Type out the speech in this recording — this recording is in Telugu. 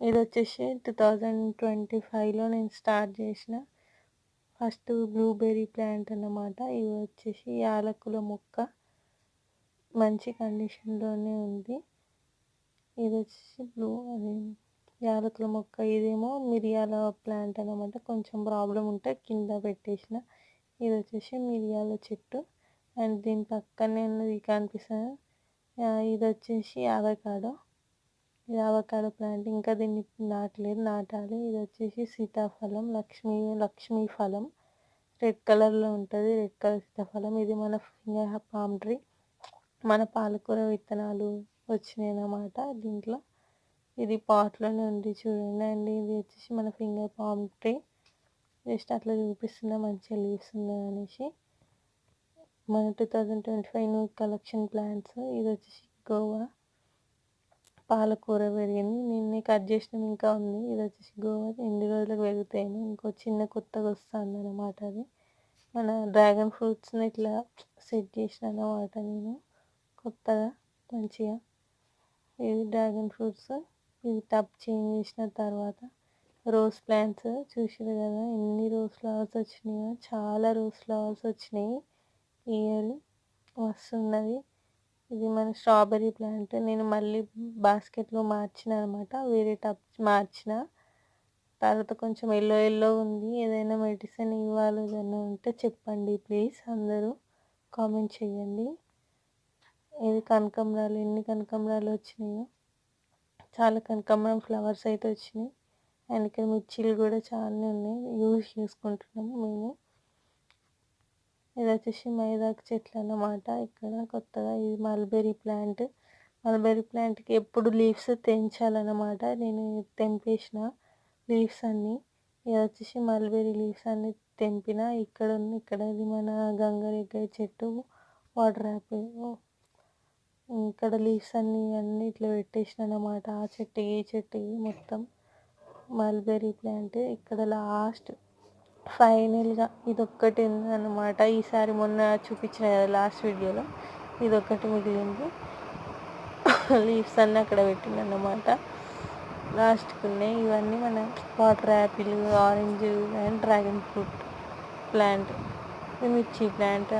ఇదొచ్చేసి 2025లో నేను స్టార్ట్ చేసిన ఫస్ట్ బ్లూబెర్రీ ప్లాంట్ అన్నమాట. ఇది వచ్చేసి యాలకుల మొక్క. మంచి కండిషన్‌లోనే ఉంది. ఇదొచ్చేసి యాలకుల మొక్క. ఇదేమో మిరియాల ప్లాంట్ అన్నమాట. కొంచెం ప్రాబ్లమ్ ఉంటే కింద పెట్టేసిన. ఇదొచ్చేసి మిరియాల చెట్టు. అండ్ దీని పక్కనే ఉన్నది కనిపిస్తది. ఇదొచ్చేసి అవకాడో. ఇది అవకాడో ప్లాంట్. ఇంకా దీన్ని నాటలేదు, నాటాలి. ఇదొచ్చేసి సీతాఫలం, లక్ష్మీ ఫలం. రెడ్ కలర్‌లో ఉంటది. రెడ్ కలర్ సీతాఫలం. ఇది మన ఫింగర్ పామ్ ట్రీ. మన పాలకూర విత్తనాలు వచ్చినాయన్నమాట దీంట్లో. ఇది పాట్‌లోనే ఉంది చూడండి. అండ్ ఇది వచ్చేసి మన ఫింగర్ పామ్ ట్రీ. జస్ట్ అట్లా చూపిస్తున్నా మంచిగా లీవ్స్ ఉన్నాయనేసి. మన 2025 న్యూ కలెక్షన్ ప్లాంట్స్. ఇది వచ్చేసి గోవా పాలకూర పెరిగింది. నిన్నే కట్ చేసినవి ఇంకా ఉంది. ఇది వచ్చేసి గోవా ఎన్ని రోజులకు పెరుగుతాయేమో. ఇంకో చిన్న కొత్తగా వస్తుందన్నమాట అది. మన డ్రాగన్ ఫ్రూట్స్ని ఇట్లా సెట్ చేసిన అన్నమాట నేను కొత్తగా మంచిగా. ఇది డ్రాగన్ ఫ్రూట్స్. ఇది టబ్ చేంజ్ చేసిన తర్వాత రోజ్ ప్లాంట్స్ చూసారు కదా ఎన్ని రోజ్ ఫ్లవర్స్ వచ్చినాయో. చాలా రోజ్ ఫ్లవర్స్ వచ్చినాయి ఈ ఇయర్. మస్తున్నది. ఇది మన స్ట్రాబెర్రీ ప్లాంట్. నేను మళ్ళీ బాస్కెట్లో మార్చిన అనమాట. వేరే టబ్ మార్చిన తర్వాత కొంచెం ఎల్లో ఉంది. ఏదైనా మెడిసిన్ ఇవ్వాలి ఏదైనా ఉంటే చెప్పండి ప్లీజ్. అందరూ కామెంట్ చేయండి. ఇది కనకాంబరాలు. ఎన్ని కనకాంబరాలు వచ్చినాయో. చాలా కనకాంబరం ఫ్లవర్స్ అయితే వచ్చినాయి. అండ్ ఇక్కడ మిర్చీలు కూడా చాలానే ఉన్నాయి. యూజ్ చేసుకుంటున్నాము మేము. ఇది వచ్చేసి మైదాకు చెట్లు అన్నమాట. ఇక్కడ కొత్తగా ఇది మల్బెర్రీ ప్లాంట్. మల్బెర్రీ ప్లాంట్కి ఎప్పుడు లీవ్స్ తెంచాలన్నమాట. నేను తెంపేసిన లీవ్స్ అన్నీ. ఇది వచ్చేసి మల్బెర్రీ లీవ్స్ అన్నీ తెంపిన. ఇక్కడ ఇది మన గంగరేకాయ చెట్టు, వాటర్ యాపిల్. ఇక్కడ లీవ్స్ అన్నీ ఇట్లా పెట్టేసిన అన్నమాట. ఆ చెట్టుకి ఈ చెట్టుకి మొత్తం మల్బెర్రీ ప్లాంట్. ఇక్కడ లాస్ట్ ఫైనల్గా ఇదొక్కటి ఉందన్నమాట. ఈసారి మొన్న చూపించిన కదా లాస్ట్ వీడియోలో ఇదొక్కటి మిగిలింది. లీవ్స్ అన్నీ అక్కడ పెట్టిందన్నమాట. లాస్ట్కి ఉన్నాయి. ఇవన్నీ మన water Apple, orange and dragon fruit plant. మిర్చి ప్లాంట్.